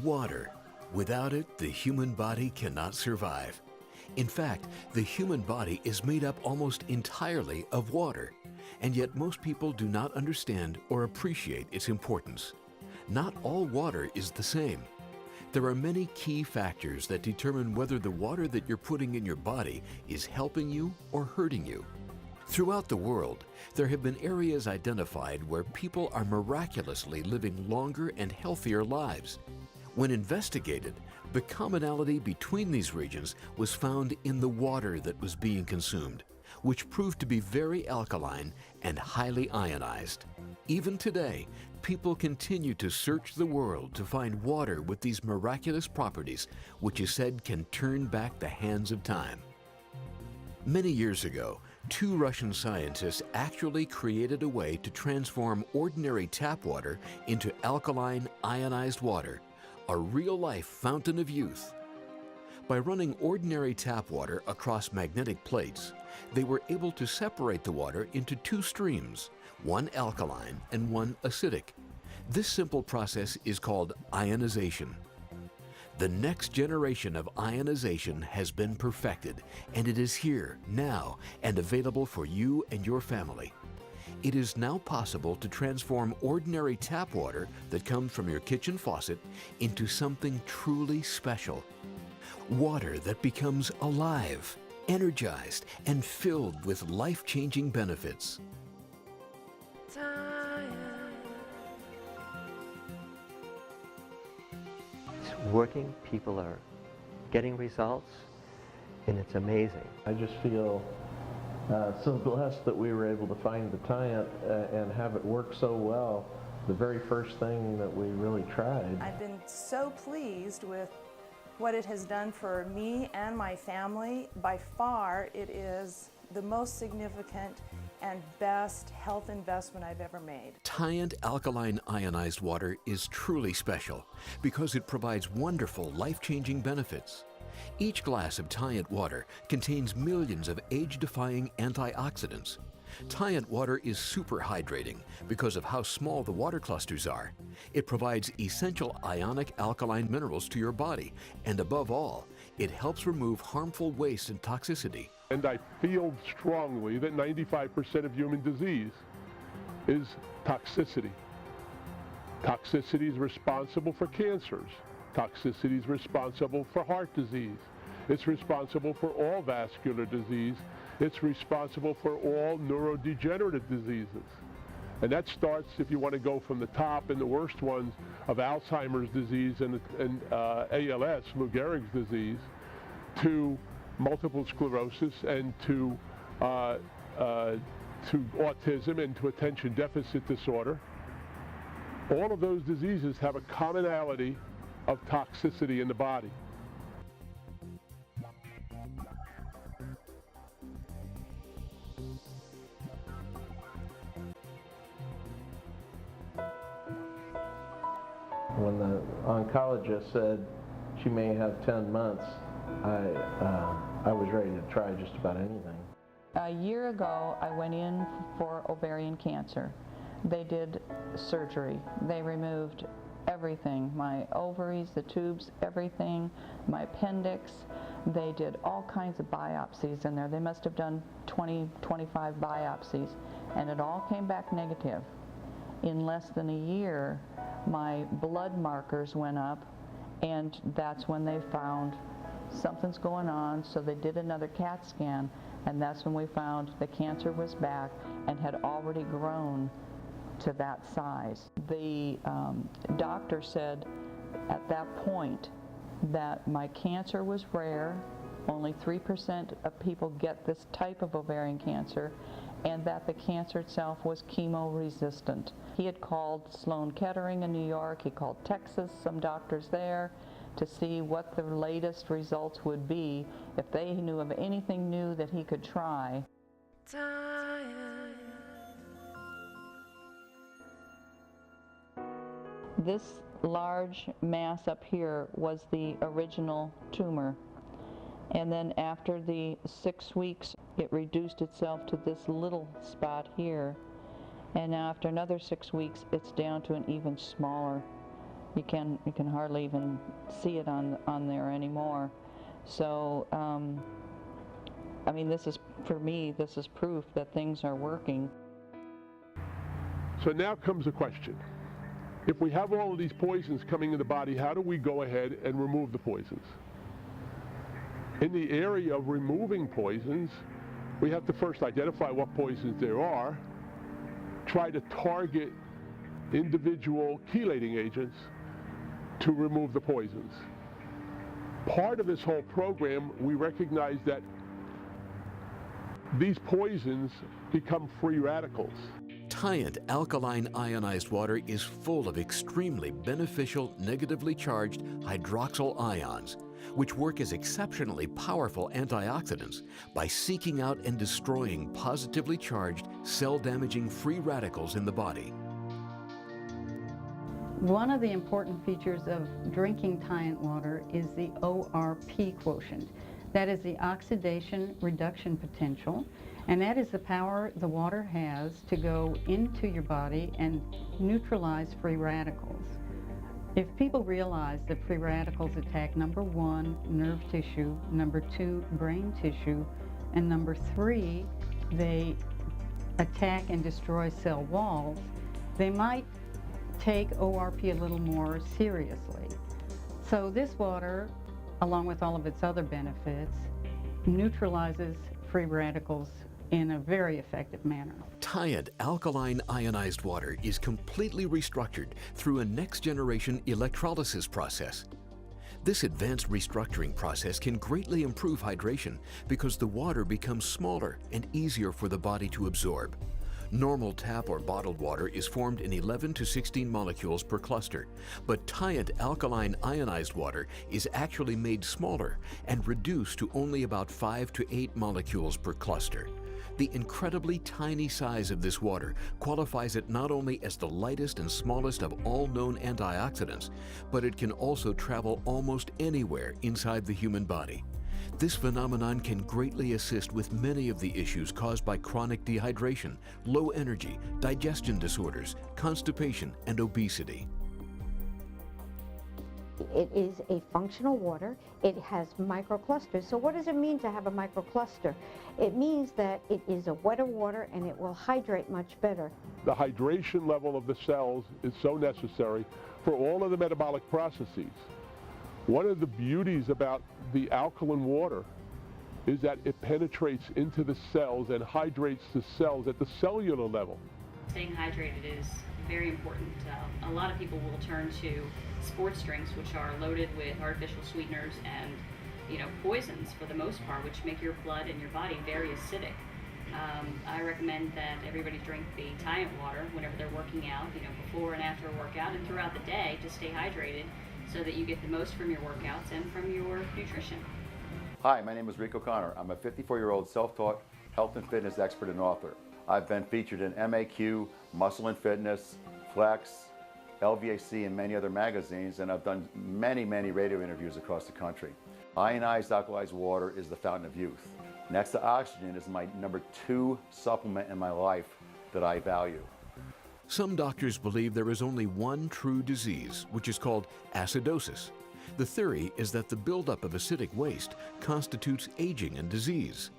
Water. Without it, the human body cannot survive. In fact, the human body is made up almost entirely of water, and yet most people do not understand or appreciate its importance. Not all water is the same. There are many key factors that determine whether the water that you're putting in your body is helping you or hurting you. Throughout the world, there have been areas identified where people are miraculously living longer and healthier lives. When investigated, the commonality between these regions was found in the water that was being consumed, which proved to be very alkaline and highly ionized. Even today, people continue to search the world to find water with these miraculous properties, which is said can turn back the hands of time. Many years ago, 2 Russian scientists actually created a way to transform ordinary tap water into alkaline, ionized water, a real-life fountain of youth. By running ordinary tap water across magnetic plates, they were able to separate the water into 2 streams, one alkaline and one acidic. This simple process is called ionization. The next generation of ionization has been perfected, and it is here, now, and available for you and your family. It is now possible to transform ordinary tap water that comes from your kitchen faucet into something truly special. Water that becomes alive, energized, and filled with life-changing benefits. It's working, people are getting results, and it's amazing. I just feel so blessed that we were able to find the Tyent and have it work so well. The very first thing that we really tried. I've been so pleased with what it has done for me and my family. By far, it is the most significant and best health investment I've ever made. Tyent alkaline ionized water is truly special because it provides wonderful life-changing benefits. Each glass of Tyent water contains millions of age-defying antioxidants. Tyent water is super hydrating because of how small the water clusters are. It provides essential ionic alkaline minerals to your body, and above all, it helps remove harmful waste and toxicity. And I feel strongly that 95% of human disease is toxicity. Toxicity is responsible for cancers. Toxicity is responsible for heart disease. It's responsible for all vascular disease. It's responsible for all neurodegenerative diseases. And that starts, if you want to go from the top and the worst ones, of Alzheimer's disease and ALS, Lou Gehrig's disease, to multiple sclerosis and to autism and to attention deficit disorder. All of those diseases have a commonality of toxicity in the body. When the oncologist said she may have 10 months, I was ready to try just about anything. A year ago, I went in for ovarian cancer. They did surgery. They removed everything, my ovaries, the tubes, everything, my appendix. They did all kinds of biopsies in there. They must have done 20, 25 biopsies, and it all came back negative. In less than a year, my blood markers went up, and that's when they found something's going on, so they did another CAT scan, and that's when we found the cancer was back and had already grown to that size. The doctor said at that point that my cancer was rare, only 3% of people get this type of ovarian cancer, and that the cancer itself was chemo-resistant. He had called Sloan Kettering in New York, he called Texas, some doctors there, to see what the latest results would be, if they knew of anything new that he could try. This large mass up here was the original tumor. And then after the 6 weeks, it reduced itself to this little spot here. And now after another 6 weeks, it's down to an even smaller You can hardly even see it on there anymore. So, I mean, this is, for me, this is proof that things are working. So now comes the question. If we have all of these poisons coming in the body, how do we go ahead and remove the poisons? In the area of removing poisons, we have to first identify what poisons there are, try to target individual chelating agents to remove the poisons. Part of this whole program, we recognize that these poisons become free radicals. Tyent alkaline ionized water is full of extremely beneficial negatively charged hydroxyl ions, which work as exceptionally powerful antioxidants by seeking out and destroying positively charged cell-damaging free radicals in the body. One of the important features of drinking Tyent water is the ORP quotient. That is the oxidation reduction potential, and that is the power the water has to go into your body and neutralize free radicals. If people realize that free radicals attack, number 1, nerve tissue, number 2, brain tissue, and number 3, they attack and destroy cell walls, they might take ORP a little more seriously. So this water, along with all of its other benefits, neutralizes free radicals in a very effective manner. Tyent alkaline ionized water is completely restructured through a next-generation electrolysis process. This advanced restructuring process can greatly improve hydration because the water becomes smaller and easier for the body to absorb. Normal tap or bottled water is formed in 11 to 16 molecules per cluster, but Tyent alkaline ionized water is actually made smaller and reduced to only about 5 to 8 molecules per cluster. The incredibly tiny size of this water qualifies it not only as the lightest and smallest of all known antioxidants, but it can also travel almost anywhere inside the human body. This phenomenon can greatly assist with many of the issues caused by chronic dehydration, low energy, digestion disorders, constipation, and obesity. It is a functional water. It has microclusters. So what does it mean to have a microcluster? It means that it is a wetter water and it will hydrate much better. The hydration level of the cells is so necessary for all of the metabolic processes. One of the beauties about the alkaline water is that it penetrates into the cells and hydrates the cells at the cellular level. Staying hydrated is very important. A lot of people will turn to sports drinks, which are loaded with artificial sweeteners and, poisons for the most part, which make your blood and your body very acidic. I recommend that everybody drink the Tyent water whenever they're working out, before and after a workout and throughout the day to stay hydrated so that you get the most from your workouts and from your nutrition. Hi, my name is Rick O'Connor. I'm a 54-year-old self-taught health and fitness expert and author. I've been featured in MAQ, Muscle and Fitness, Flex, LVAC, and many other magazines, and I've done many, many radio interviews across the country. Ionized alkalized water is the fountain of youth. Next to oxygen is my number 2 supplement in my life that I value. Some doctors believe there is only one true disease, which is called acidosis. The theory is that the buildup of acidic waste constitutes aging and disease.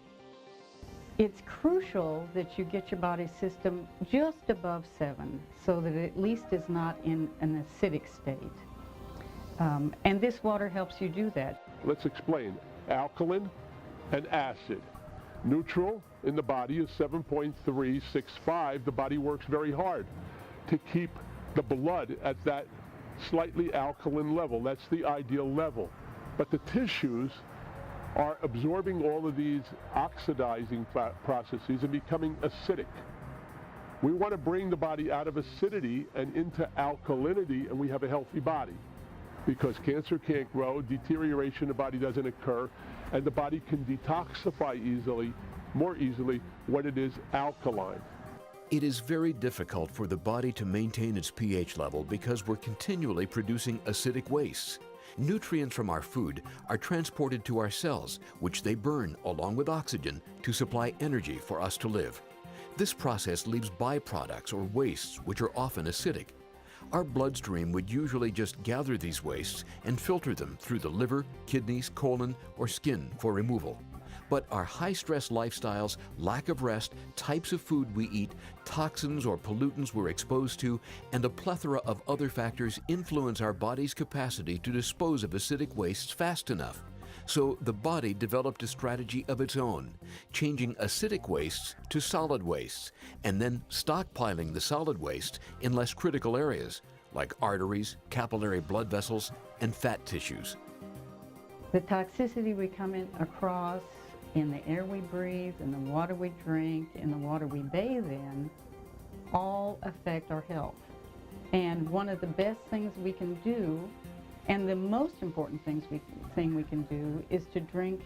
It's crucial that you get your body system just above 7 so that it at least is not in an acidic state. And this water helps you do that. Let's explain. Alkaline and acid. Neutral in the body is 7.365. The body works very hard to keep the blood at that slightly alkaline level. That's the ideal level. But the tissues are absorbing all of these oxidizing processes and becoming acidic. We want to bring the body out of acidity and into alkalinity, and we have a healthy body. Because cancer can't grow, deterioration in the body doesn't occur, and the body can detoxify more easily when it is alkaline. It is very difficult for the body to maintain its pH level because we're continually producing acidic wastes. Nutrients from our food are transported to our cells, which they burn along with oxygen to supply energy for us to live. This process leaves byproducts or wastes which are often acidic. Our bloodstream would usually just gather these wastes and filter them through the liver, kidneys, colon, or skin for removal. But our high-stress lifestyles, lack of rest, types of food we eat, toxins or pollutants we're exposed to, and a plethora of other factors influence our body's capacity to dispose of acidic wastes fast enough. So the body developed a strategy of its own, changing acidic wastes to solid wastes, and then stockpiling the solid waste in less critical areas, like arteries, capillary blood vessels, and fat tissues. The toxicity we come across in the air we breathe, in the water we drink, in the water we bathe in, all affect our health. And one of the best things we can do, and the most important thing we can do, is to drink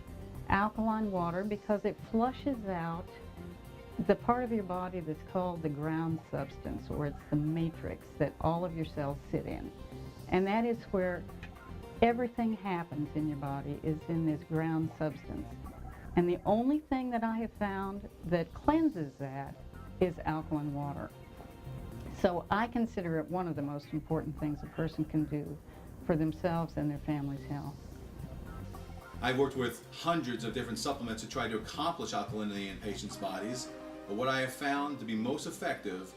alkaline water, because it flushes out the part of your body that's called the ground substance, or it's the matrix that all of your cells sit in. And that is where everything happens in your body, is in this ground substance. And the only thing that I have found that cleanses that is alkaline water. So I consider it one of the most important things a person can do for themselves and their family's health. I've worked with hundreds of different supplements to try to accomplish alkalinity in patients' bodies, but what I have found to be most effective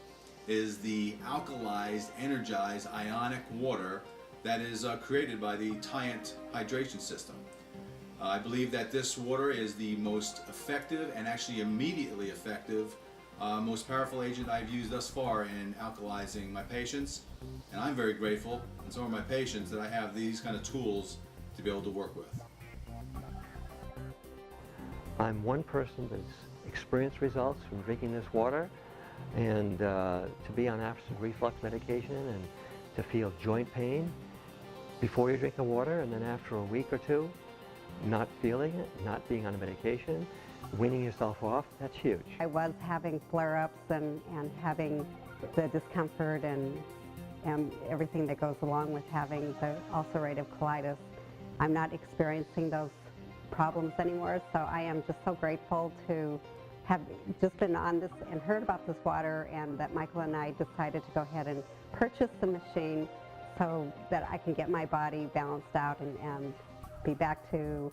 is the alkalized, energized, ionic water that is created by the Tyent hydration system. I believe that this water is the most effective and actually immediately effective, most powerful agent I've used thus far in alkalizing my patients. And I'm very grateful, and so are my patients, that I have these kind of tools to be able to work with. I'm one person that's experienced results from drinking this water, and to be on acid reflux medication and to feel joint pain before you drink the water, and then after a week or two, not feeling it, not being on a medication, weaning yourself off, that's huge. I was having flare-ups and having the discomfort and everything that goes along with having the ulcerative colitis. I'm not experiencing those problems anymore, so I am just so grateful to have just been on this and heard about this water, and that Michael and I decided to go ahead and purchase the machine so that I can get my body balanced out and be back to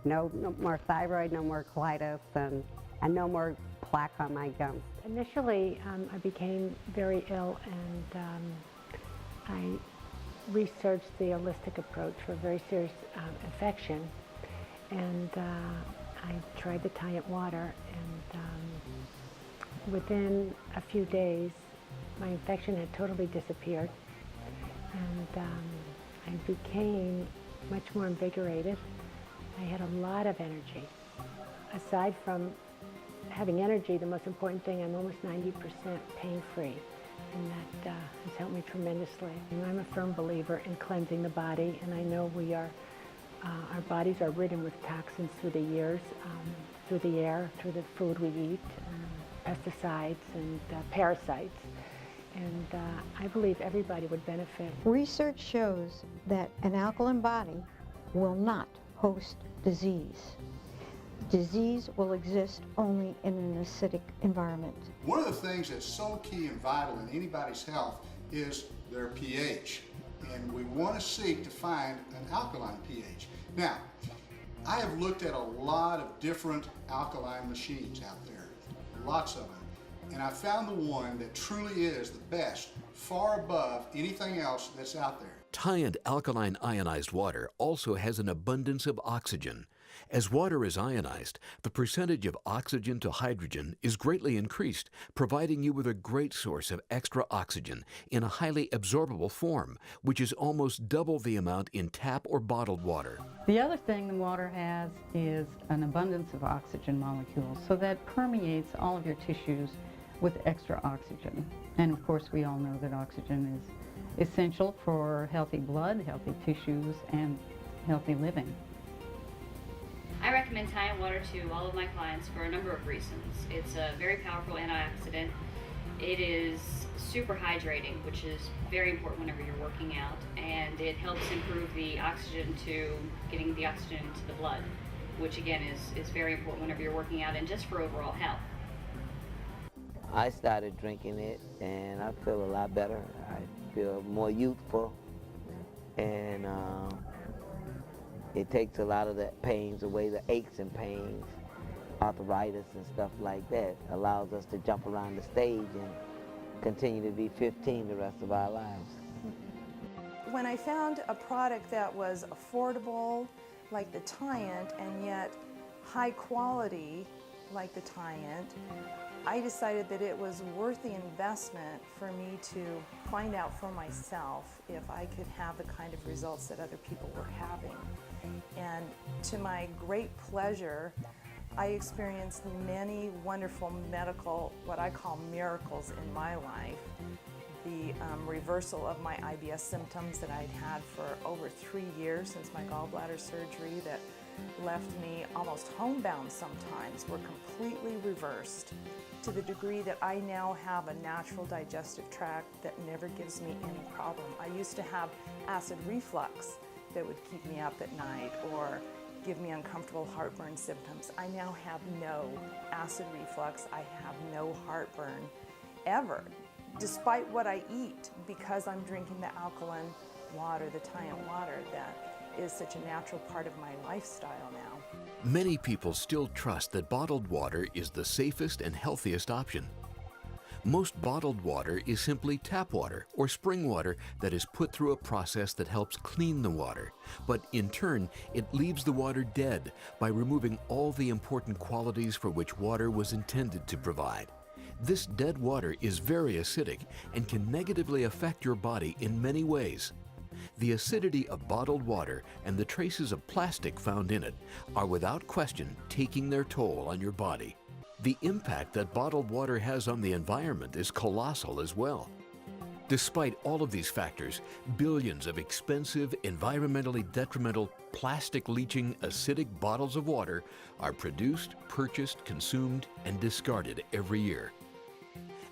no more thyroid, no more colitis, and no more plaque on my gums. Initially, I became very ill, and I researched the holistic approach for a very serious infection, and I tried the Tyent water, and within a few days, my infection had totally disappeared, and I became much more invigorated. I had a lot of energy. Aside from having energy, the most important thing, I'm almost 90% pain-free, and that has helped me tremendously. And I'm a firm believer in cleansing the body, and I know we are, our bodies are ridden with toxins through the years, through the air, through the food we eat, pesticides and parasites. And I believe everybody would benefit. Research shows that an alkaline body will not host disease. Disease will exist only in an acidic environment. One of the things that's so key and vital in anybody's health is their pH. And we want to seek to find an alkaline pH. Now, I have looked at a lot of different alkaline machines out there, lots of them. And I found the one that truly is the best, far above anything else that's out there. Tyent alkaline ionized water also has an abundance of oxygen. As water is ionized, the percentage of oxygen to hydrogen is greatly increased, providing you with a great source of extra oxygen in a highly absorbable form, which is almost double the amount in tap or bottled water. The other thing the water has is an abundance of oxygen molecules, so that permeates all of your tissues with extra oxygen. And of course, we all know that oxygen is essential for healthy blood, healthy tissues, and healthy living. I recommend Tyent water to all of my clients for a number of reasons. It's a very powerful antioxidant. It is super hydrating, which is very important whenever you're working out, and it helps improve the oxygen to getting the oxygen into the blood, which again is very important whenever you're working out and just for overall health. I started drinking it and I feel a lot better. I feel more youthful, and it takes a lot of the pains away, the aches and pains, arthritis and stuff like that. Allows us to jump around the stage and continue to be 15 the rest of our lives. When I found a product that was affordable, like the Tyent, and yet high quality, like the Tyent, I decided that it was worth the investment for me to find out for myself if I could have the kind of results that other people were having. And to my great pleasure, I experienced many wonderful medical, what I call miracles in my life. The reversal of my IBS symptoms that I'd had for over 3 years since my gallbladder surgery that left me almost homebound sometimes were completely reversed, to the degree that I now have a natural digestive tract that never gives me any problem. I used to have acid reflux that would keep me up at night or give me uncomfortable heartburn symptoms. I now have no acid reflux. I have no heartburn ever, despite what I eat, because I'm drinking the alkaline water, the Tyent water, that is such a natural part of my lifestyle now. Many people still trust that bottled water is the safest and healthiest option. Most bottled water is simply tap water or spring water that is put through a process that helps clean the water, but in turn it leaves the water dead by removing all the important qualities for which water was intended to provide. This dead water is very acidic and can negatively affect your body in many ways. The acidity of bottled water and the traces of plastic found in it are without question taking their toll on your body. The impact that bottled water has on the environment is colossal as well. Despite all of these factors, billions of expensive, environmentally detrimental, plastic-leaching, acidic bottles of water are produced, purchased, consumed, and discarded every year.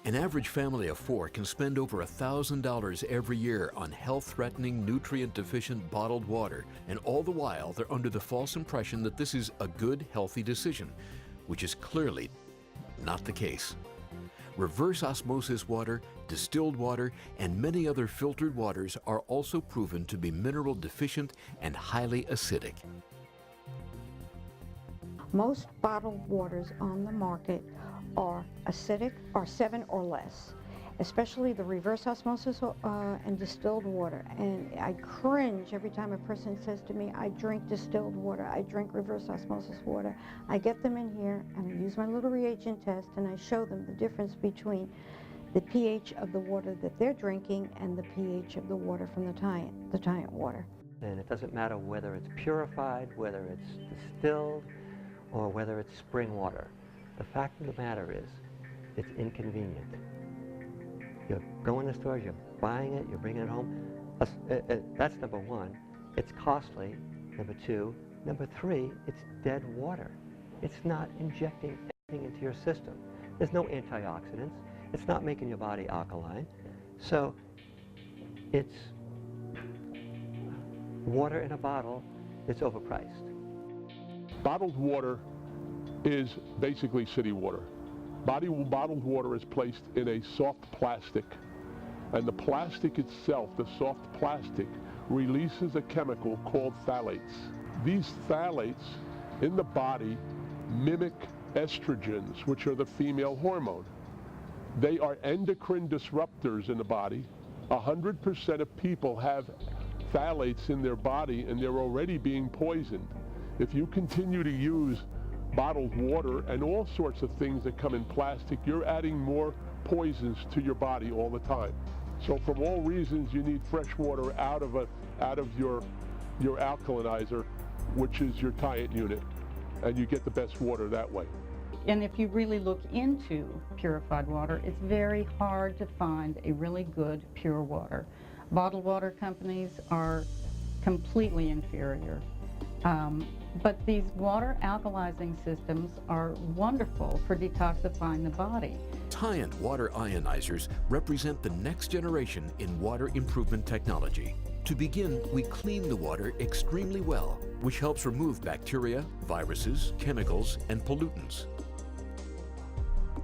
An average family of 4 can spend over $1,000 every year on health-threatening, nutrient-deficient bottled water, and all the while they're under the false impression that this is a good, healthy decision, which is clearly not the case. Reverse osmosis water, distilled water, and many other filtered waters are also proven to be mineral deficient and highly acidic. Most bottled waters on the market are acidic, are 7 or less, especially the reverse osmosis and distilled water. And I cringe every time a person says to me, I drink distilled water, I drink reverse osmosis water. I get them in here and I use my little reagent test and I show them the difference between the pH of the water that they're drinking and the pH of the water from the Tyent water. And it doesn't matter whether it's purified, whether it's distilled, or whether it's spring water. The fact of the matter is, it's inconvenient. You go in the stores, you're buying it, you're bringing it home. That's number one. It's costly. Number two. Number three, it's dead water. It's not injecting anything into your system. There's no antioxidants. It's not making your body alkaline. So it's water in a bottle that's overpriced. Bottled water is basically city water. Bottled water is placed in a soft plastic, and the plastic itself, the soft plastic, releases a chemical called phthalates. These phthalates in the body mimic estrogens, which are the female hormone. They are endocrine disruptors in the body. 100% of people have phthalates in their body and they're already being poisoned. If you continue to use bottled water and all sorts of things that come in plastic, you're adding more poisons to your body all the time. So from all reasons, you need fresh water out of your alkalinizer, which is your Tyent unit, and you get the best water that way. And if you really look into purified water, it's very hard to find a really good pure water. Bottled water companies are completely inferior. But these water alkalizing systems are wonderful for detoxifying the body. Tyent water ionizers represent the next generation in water improvement technology. To begin, we clean the water extremely well, which helps remove bacteria, viruses, chemicals, and pollutants.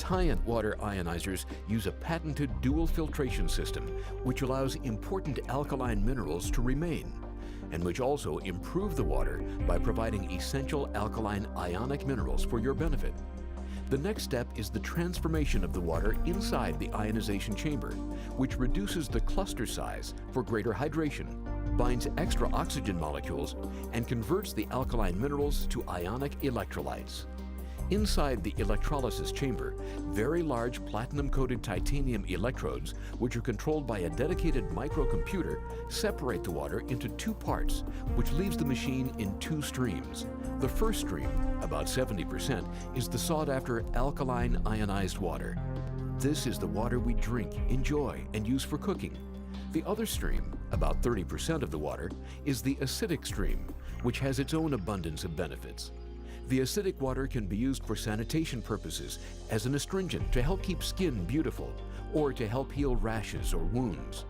Tyent water ionizers use a patented dual filtration system which allows important alkaline minerals to remain, and which also improve the water by providing essential alkaline ionic minerals for your benefit. The next step is the transformation of the water inside the ionization chamber, which reduces the cluster size for greater hydration, binds extra oxygen molecules, and converts the alkaline minerals to ionic electrolytes. Inside the electrolysis chamber, very large platinum-coated titanium electrodes, which are controlled by a dedicated microcomputer, separate the water into two parts, which leaves the machine in two streams. The first stream, about 70%, is the sought-after alkaline ionized water. This is the water we drink, enjoy, and use for cooking. The other stream, about 30% of the water, is the acidic stream, which has its own abundance of benefits. The acidic water can be used for sanitation purposes as an astringent to help keep skin beautiful or to help heal rashes or wounds.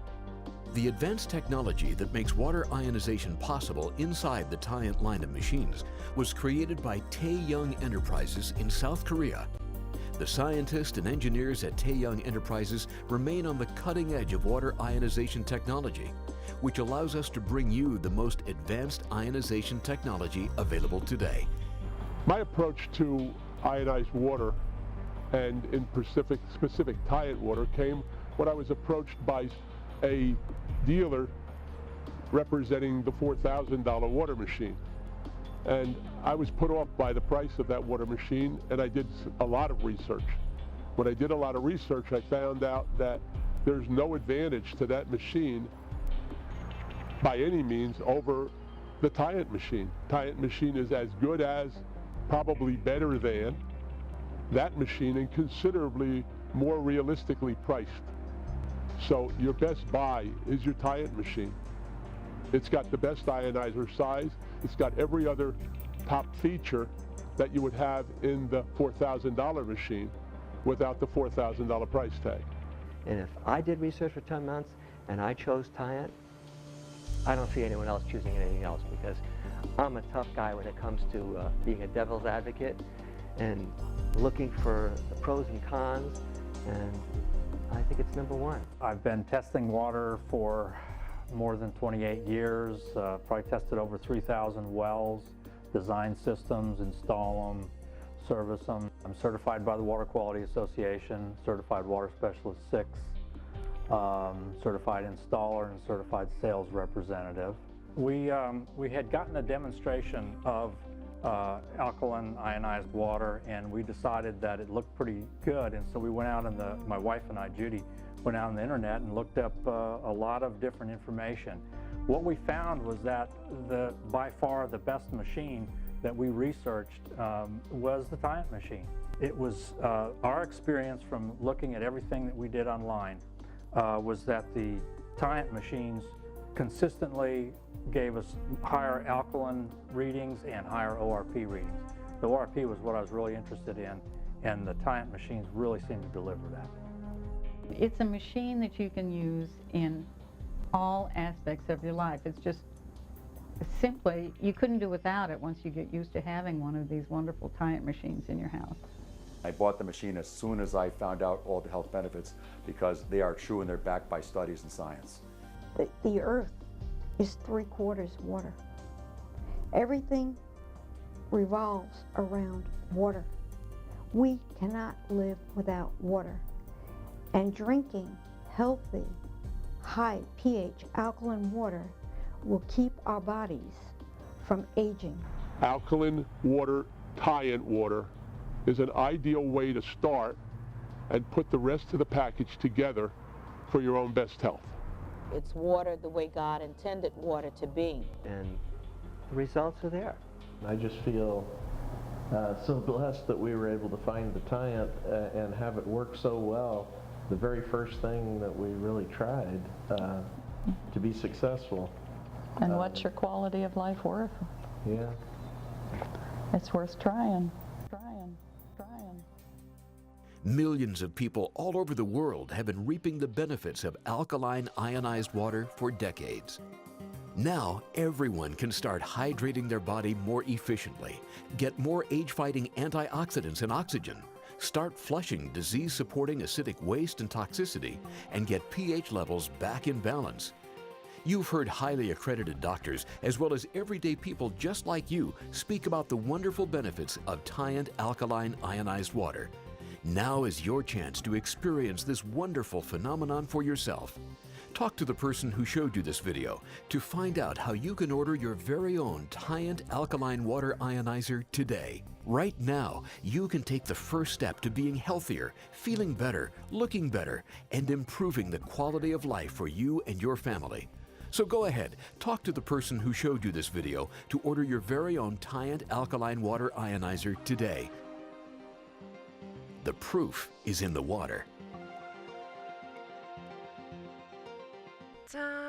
The advanced technology that makes water ionization possible inside the Tyent line of machines was created by Taeyoung Enterprises in South Korea. The scientists and engineers at Taeyoung Enterprises remain on the cutting edge of water ionization technology, which allows us to bring you the most advanced ionization technology available today. My approach to ionized water and in specific Tyent water came when I was approached by a dealer representing the $4,000 water machine. And I was put off by the price of that water machine, and I did a lot of research. When I did a lot of research, I found out that there's no advantage to that machine by any means over the Tyent machine. Tyent machine is as good as, probably better than, that machine and considerably more realistically priced. So your best buy is your Tyent machine. It's got the best ionizer size. It's got every other top feature that you would have in the $4,000 machine without the $4,000 price tag. And if I did research for 10 months and I chose Tyent, I don't see anyone else choosing anything else, because I'm a tough guy when it comes to being a devil's advocate and looking for the pros and cons, and I think it's number one. I've been testing water for more than 28 years, probably tested over 3,000 wells, design systems, install them, service them. I'm certified by the Water Quality Association, certified water specialist 6, certified installer and certified sales representative. We had gotten a demonstration of alkaline ionized water, and we decided that it looked pretty good, and so we went out my wife and I, Judy, went out on the internet and looked up a lot of different information. What we found was that by far the best machine that we researched was the Tyent machine. It was our experience from looking at everything that we did online was that the Tyent machines consistently gave us higher alkaline readings and higher ORP readings. The ORP was what I was really interested in, and the Tyent machines really seem to deliver that. It's a machine that you can use in all aspects of your life. It's just simply, you couldn't do without it once you get used to having one of these wonderful Tyent machines in your house. I bought the machine as soon as I found out all the health benefits, because they are true and they're backed by studies and science. The earth is 3/4 water. Everything revolves around water. We cannot live without water. And drinking healthy, high pH alkaline water will keep our bodies from aging. Alkaline water, Tyent water, is an ideal way to start and put the rest of the package together for your own best health. It's water the way God intended water to be. And the results are there. I just feel so blessed that we were able to find the Tyent and have it work so well. The very first thing that we really tried to be successful. And what's your quality of life worth? Yeah. It's worth trying. Millions of people all over the world have been reaping the benefits of alkaline ionized water for decades. Now, everyone can start hydrating their body more efficiently, get more age-fighting antioxidants and oxygen, start flushing disease-supporting acidic waste and toxicity, and get pH levels back in balance. You've heard highly accredited doctors, as well as everyday people just like you, speak about the wonderful benefits of Tyent alkaline ionized water. Now is your chance to experience this wonderful phenomenon for yourself. Talk to the person who showed you this video to find out how you can order your very own Tyent alkaline water ionizer today. Right now, you can take the first step to being healthier, feeling better, looking better, and improving the quality of life for you and your family. So go ahead, talk to the person who showed you this video to order your very own Tyent alkaline water ionizer today. The proof is in the water. Ta